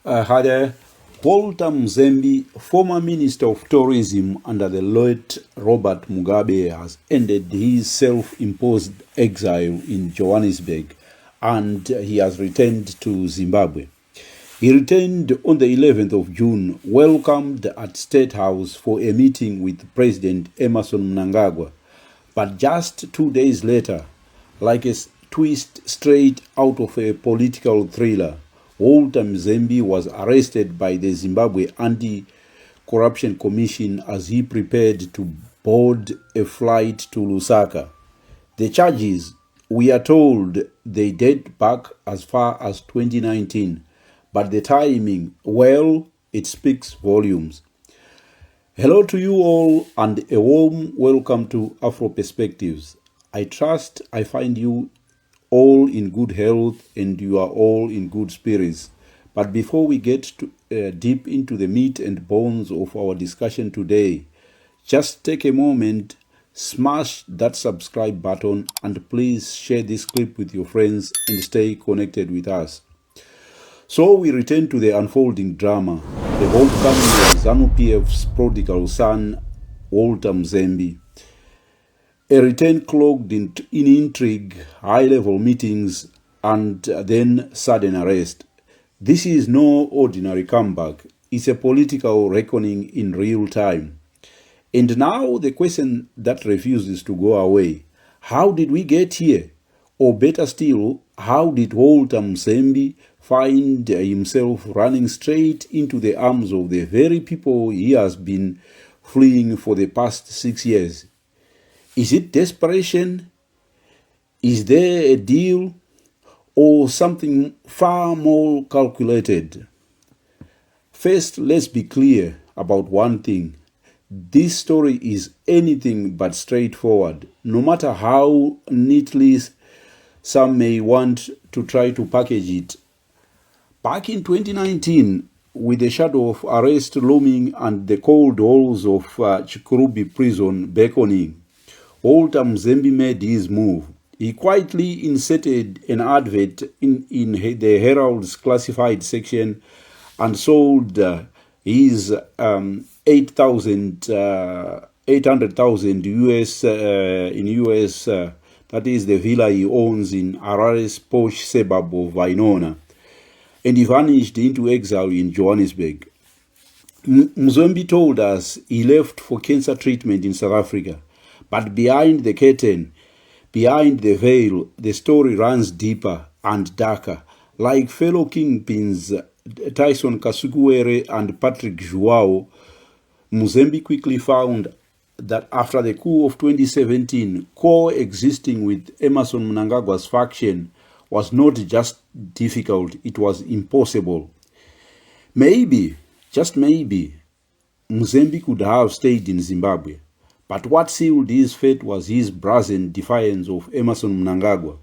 Had Walter Mzembi, former Minister of Tourism under the late Robert Mugabe, has ended his self-imposed exile in Johannesburg and he has returned to Zimbabwe. He returned on the 11th of June, welcomed at State House for a meeting with President Emmerson Mnangagwa. But just 2 days later, like a twist straight out of a political thriller, Walter Mzembi was arrested by the Zimbabwe Anti-Corruption Commission as he prepared to board a flight to Lusaka. The charges, we are told, they date back as far as 2019, but the timing, well, it speaks volumes. Hello to you all and a warm welcome to Afro Perspectives. I trust I find you all in good health and you are all in good spirits. But before we get deep into the meat and bones of our discussion today, just take a moment, smash that subscribe button, and please share this clip with your friends and stay connected with us. So we return to the unfolding drama, the homecoming of Zanu PF's prodigal son, Walter Mzembi. A return cloaked in intrigue, high-level meetings, and then sudden arrest. This is no ordinary comeback. It's a political reckoning in real time. And now the question that refuses to go away. How did we get here? Or better still, how did Walter Mzembi find himself running straight into the arms of the very people he has been fleeing for the past 6 years? Is it desperation? Is there a deal? Or something far more calculated? First, let's be clear about one thing. This story is anything but straightforward, no matter how neatly some may want to try to package it. Back in 2019, with the shadow of arrest looming and the cold halls of Chikurubi prison beckoning, Walter Mzembi made his move. He quietly inserted an advert in the Herald's classified section and sold his 800,000 US in US. That is the villa he owns in Harare's posh suburb of Wainona. And he vanished into exile in Johannesburg. Mzembi told us he left for cancer treatment in South Africa. But behind the curtain, behind the veil, the story runs deeper and darker. Like fellow kingpins Tyson Kasukuwere and Patrick Joao, Mzembi quickly found that after the coup of 2017, coexisting with Emmerson Mnangagwa's faction was not just difficult, it was impossible. Maybe, just maybe, Mzembi could have stayed in Zimbabwe. But what sealed his fate was his brazen defiance of Emmerson Mnangagwa.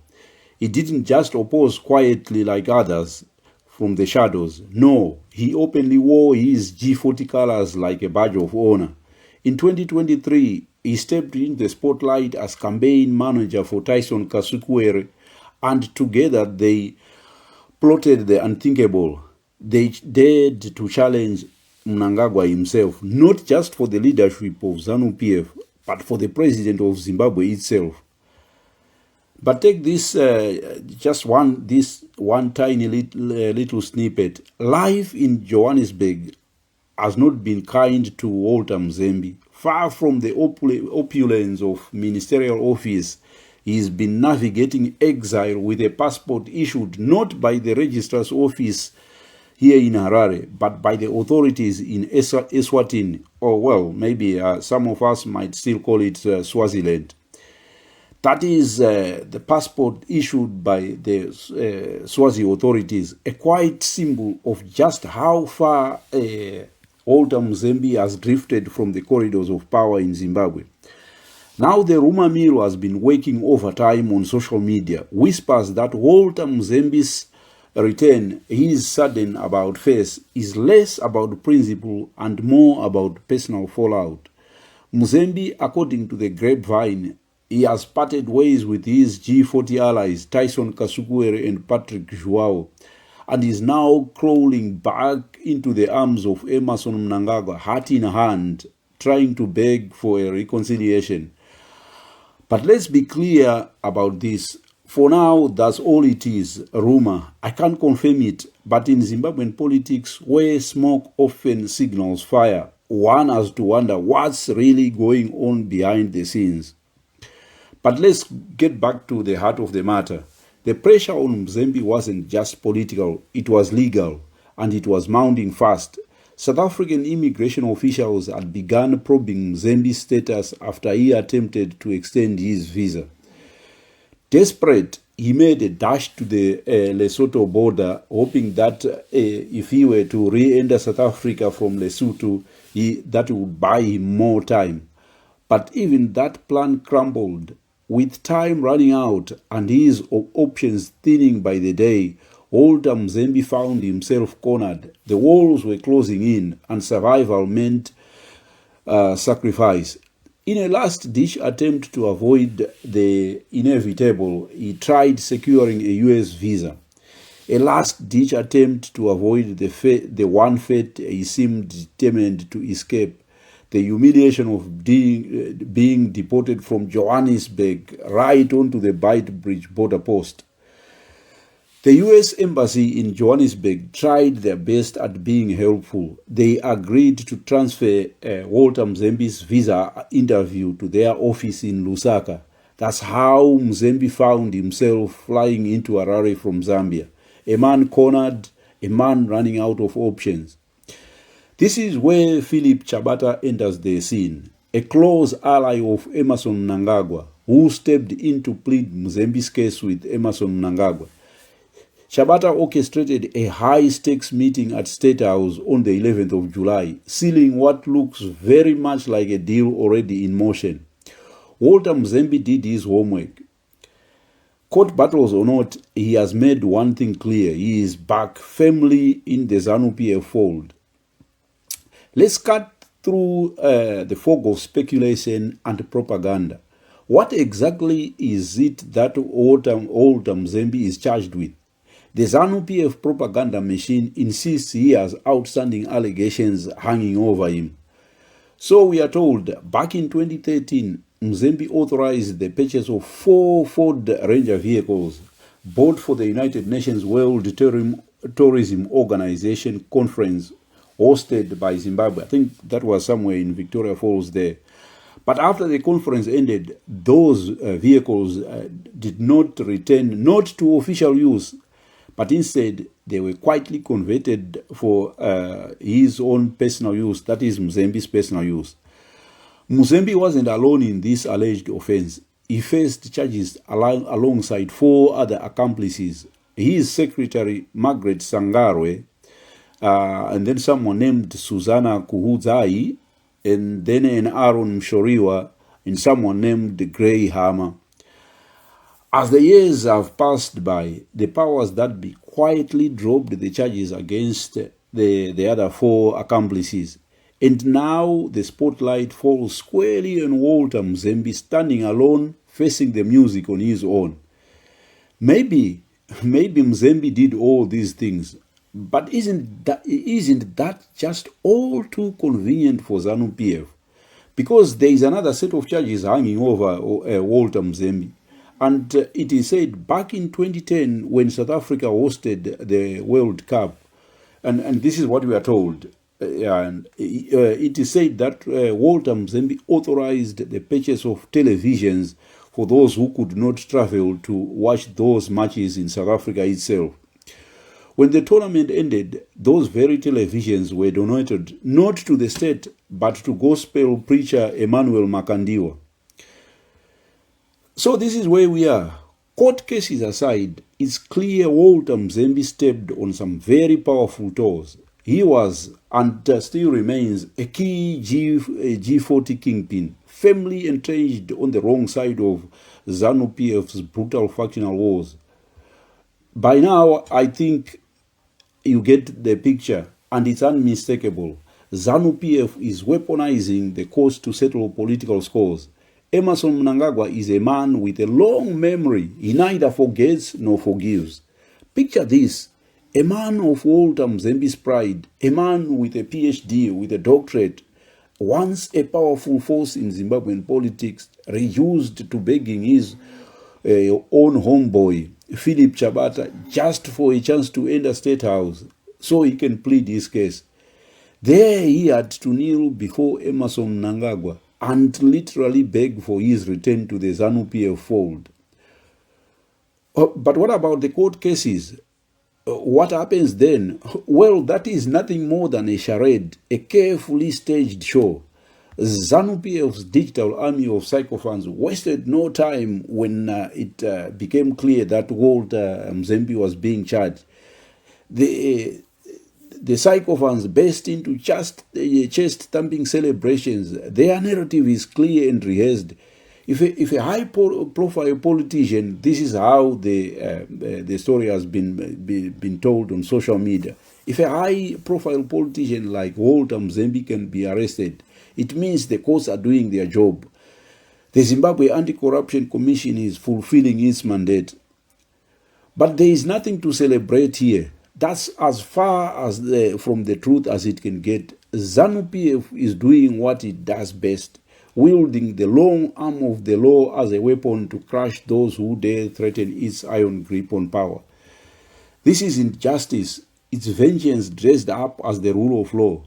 He didn't just oppose quietly like others from the shadows. No, he openly wore his G40 colors like a badge of honor. In 2023, he stepped in the spotlight as campaign manager for Tyson Kasukuwere, and together they plotted the unthinkable. They dared to challenge Mnangagwa himself, not just for the leadership of Zanu PF, but for the president of Zimbabwe itself. But take this one tiny little snippet. Life in Johannesburg has not been kind to Walter Mzembi. Far from the opulence of ministerial office, he's been navigating exile with a passport issued not by the registrar's office here in Harare, but by the authorities in Eswatini, or well, maybe some of us might still call it Swaziland. That is the passport issued by the Swazi authorities, a quiet symbol of just how far Walter Mzembi has drifted from the corridors of power in Zimbabwe. Now the rumor mill has been working overtime on social media. Whispers that Walter Mzembi's return, his sudden about face, is less about principle and more about personal fallout. Mzembi, according to the grapevine, he has parted ways with his G40 allies Tyson Kasukuwere and Patrick Joao, and is now crawling back into the arms of Emerson Mnangagwa, hat in hand, trying to beg for a reconciliation. But let's be clear about this. For now, that's all it is, a rumor. I can't confirm it, but in Zimbabwean politics, where smoke often signals fire, one has to wonder what's really going on behind the scenes. But let's get back to the heart of the matter. The pressure on Mzembi wasn't just political, it was legal, and it was mounting fast. South African immigration officials had begun probing Mzembi's status after he attempted to extend his visa. Desperate, he made a dash to the Lesotho border, hoping that if he were to re-enter South Africa from Lesotho, that would buy him more time. But even that plan crumbled. With time running out and his options thinning by the day, Walter Mzembi found himself cornered. The walls were closing in, and survival meant sacrifice. In a last-ditch attempt to avoid the inevitable, he tried securing a U.S. visa. A last-ditch attempt to avoid the one fate he seemed determined to escape, the humiliation of being deported from Johannesburg right onto the Beitbridge border post. The U.S. Embassy in Johannesburg tried their best at being helpful. They agreed to transfer Walter Mzembi's visa interview to their office in Lusaka. That's how Mzembi found himself flying into Harare from Zambia. A man cornered, a man running out of options. This is where Philip Chabata enters the scene, a close ally of Emerson Mnangagwa, who stepped in to plead Mzembi's case with Emerson Mnangagwa. Chabata orchestrated a high-stakes meeting at State House on the 11th of July, sealing what looks very much like a deal already in motion. Walter Mzembi did his homework. Court battles or not, he has made one thing clear. He is back firmly in the Zanu PF fold. Let's cut through the fog of speculation and propaganda. What exactly is it that Walter Mzembi is charged with? The Zanu PF propaganda machine insists he has outstanding allegations hanging over him. So we are told back in 2013, Mzembi authorized the purchase of 4 Ford Ranger vehicles bought for the United Nations World Tourism Organization conference hosted by Zimbabwe. I think that was somewhere in Victoria Falls there. But after the conference ended, those vehicles did not return, not to official use, but instead they were quietly converted for his own personal use, that is Mzembi's personal use. Mzembi wasn't alone in this alleged offense. He faced charges alongside 4 other accomplices. His secretary, Margaret Sangarwe, and then someone named Susanna Kuhudzai, and then an Aaron Mshoriwa, and someone named Gray Hammer. As the years have passed by, the powers that be quietly dropped the charges against the other 4 accomplices. And now the spotlight falls squarely on Walter Mzembi, standing alone, facing the music on his own. Maybe Mzembi did all these things, but isn't that just all too convenient for Zanu PF? Because there is another set of charges hanging over Walter Mzembi. And it is said back in 2010 when South Africa hosted the World Cup, and this is what we are told, it is said that Walter Mzembi authorized the purchase of televisions for those who could not travel to watch those matches in South Africa itself. When the tournament ended, those very televisions were donated not to the state, but to gospel preacher Emmanuel Makandiwa. So this is where we are. Court cases aside, it's clear Walter Mzembi stepped on some very powerful toes. He was, and still remains, a key G40 kingpin, firmly entrenched on the wrong side of Zanu PF's brutal factional wars. By now, I think you get the picture, and it's unmistakable. Zanu PF is weaponizing the cause to settle political scores. Emerson Mnangagwa is a man with a long memory. He neither forgets nor forgives. Picture this. A man of Walter Mzembi's pride, a man with a PhD, with a doctorate, once a powerful force in Zimbabwean politics, reduced to begging his own homeboy, Philip Chabata, just for a chance to enter State House so he can plead his case. There he had to kneel before Emerson Mnangagwa and literally beg for his return to the Zanu PF fold. But what about the court cases? What happens then? Well, that is nothing more than a charade, a carefully staged show. Zanu PF's digital army of sycophants wasted no time when it became clear that Walter Mzembi was being charged. The sycophants burst into chest-thumping celebrations. Their narrative is clear and rehearsed. If a high-profile politician, this is how the story has been told on social media. If a high-profile politician like Walter Mzembi can be arrested, it means the courts are doing their job. The Zimbabwe Anti-Corruption Commission is fulfilling its mandate. But there is nothing to celebrate here. That's as far as from the truth as it can get. Zanu PF is doing what it does best, wielding the long arm of the law as a weapon to crush those who dare threaten its iron grip on power. This isn't justice, it's vengeance dressed up as the rule of law.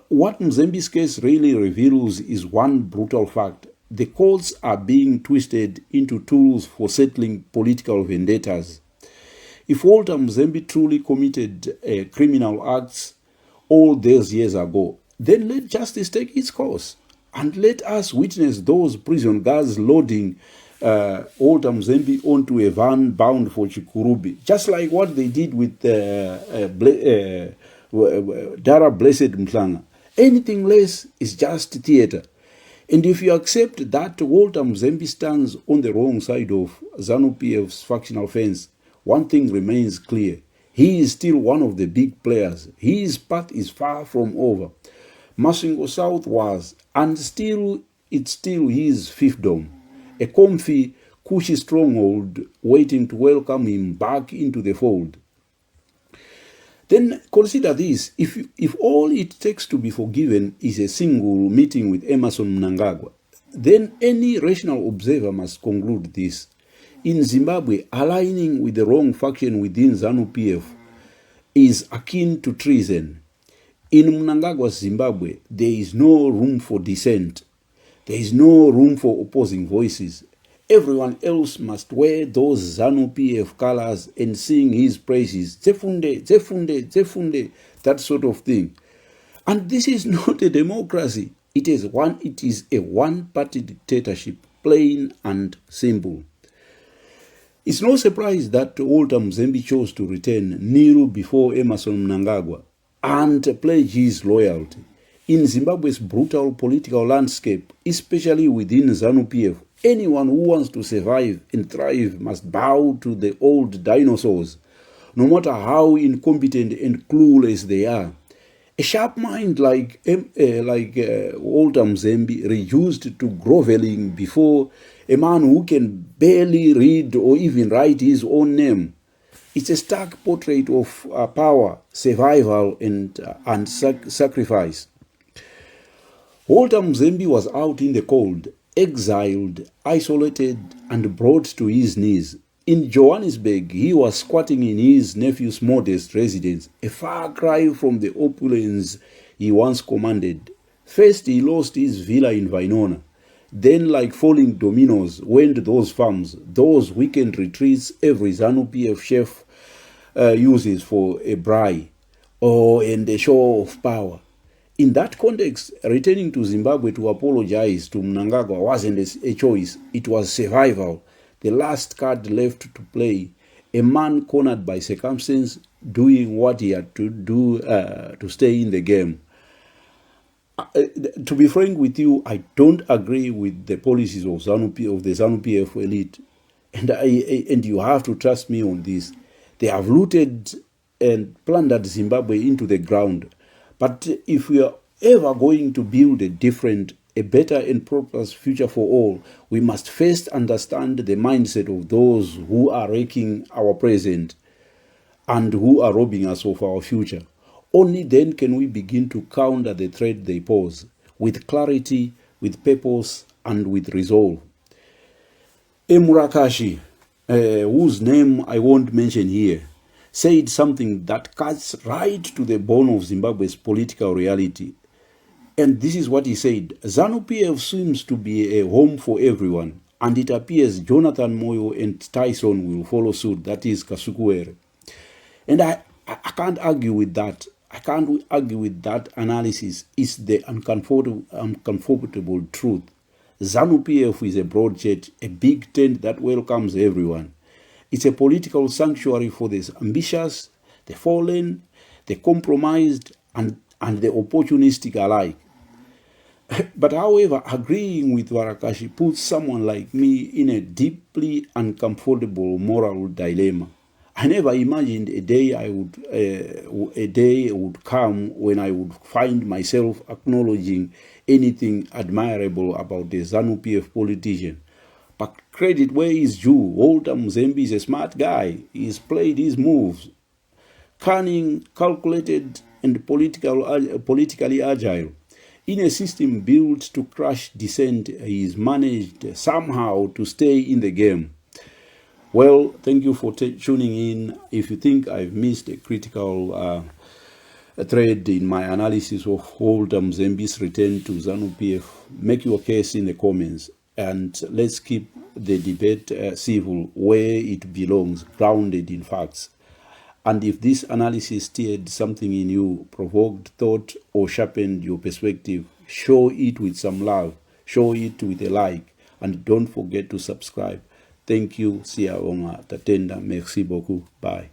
What Mzembi's case really reveals is one brutal fact. The courts are being twisted into tools for settling political vendettas. If Walter Mzembi truly committed criminal acts all those years ago, then let justice take its course. And let us witness those prison guards loading Walter Mzembi onto a van bound for Chikurubi, just like what they did with Dara Blessed Mhlanga. Anything less is just theater. And if you accept that Walter Mzembi stands on the wrong side of Zanu PF's factional fence, one thing remains clear. He is still one of the big players. His path is far from over. Masingo South was, and it's still his fiefdom, a comfy, cushy stronghold waiting to welcome him back into the fold. Then consider this, if all it takes to be forgiven is a single meeting with Emerson Mnangagwa, then any rational observer must conclude this. In Zimbabwe, aligning with the wrong faction within Zanu PF is akin to treason. In Mnangagwa's Zimbabwe, there is no room for dissent. There is no room for opposing voices. Everyone else must wear those Zanu PF colors and sing his praises. Zefunde, Zefunde, Zefunde, that sort of thing. And this is not a democracy. It is a one-party dictatorship, plain and simple. It's no surprise that Walter Mzembi chose to return, kneel before Emerson Mnangagwa, and pledge his loyalty. In Zimbabwe's brutal political landscape, especially within Zanu PF, anyone who wants to survive and thrive must bow to the old dinosaurs, no matter how incompetent and clueless they are. A sharp mind like Walter Mzembi reduced to groveling before a man who can barely read or even write his own name. It's a stark portrait of power, survival, and sacrifice. Walter Mzembi was out in the cold, exiled, isolated, and brought to his knees. In Johannesburg, he was squatting in his nephew's modest residence, a far cry from the opulence he once commanded. First, he lost his villa in Vinona. Then, like falling dominoes, went those farms, those weekend retreats every Zanu PF chef uses for a braai and a show of power. In that context, returning to Zimbabwe to apologize to Mnangagwa wasn't a choice. It was survival. The last card left to play. A man cornered by circumstance, doing what he had to do to stay in the game. To be frank with you, I don't agree with the policies of the Zanu PF elite. And you have to trust me on this. They have looted and plundered Zimbabwe into the ground. But if we are ever going to build a better and prosperous future for all, we must first understand the mindset of those who are wrecking our present. and who are robbing us of our future. Only then can we begin to counter the threat they pose with clarity, with purpose, and with resolve. Emurakashi, whose name I won't mention here, said something that cuts right to the bone of Zimbabwe's political reality. And this is what he said: Zanu PF seems to be a home for everyone, and it appears Jonathan Moyo and Tyson will follow suit, that is Kasukuwere. And I can't argue with that. I can't argue with that analysis. It's the uncomfortable truth. Zanu PF is a broad jet, a big tent that welcomes everyone. It's a political sanctuary for the ambitious, the fallen, the compromised, and the opportunistic alike. But however, agreeing with Warakashi puts someone like me in a deeply uncomfortable moral dilemma. I never imagined a day would come when I would find myself acknowledging anything admirable about the Zanu PF politician. But credit where is due. Walter Mzembi is a smart guy. He's played his moves. Cunning, calculated, and politically agile. In a system built to crush dissent, he's managed somehow to stay in the game. Well, thank you for tuning in. If you think I've missed a critical thread in my analysis of Walter Mzembi's return to Zanu PF, make your case in the comments. And let's keep the debate civil where it belongs, grounded in facts. And if this analysis stirred something in you, provoked thought, or sharpened your perspective, show it with some love, show it with a like, and don't forget to subscribe. Thank you. Siaonga Tatenda. Merci beaucoup. Bye.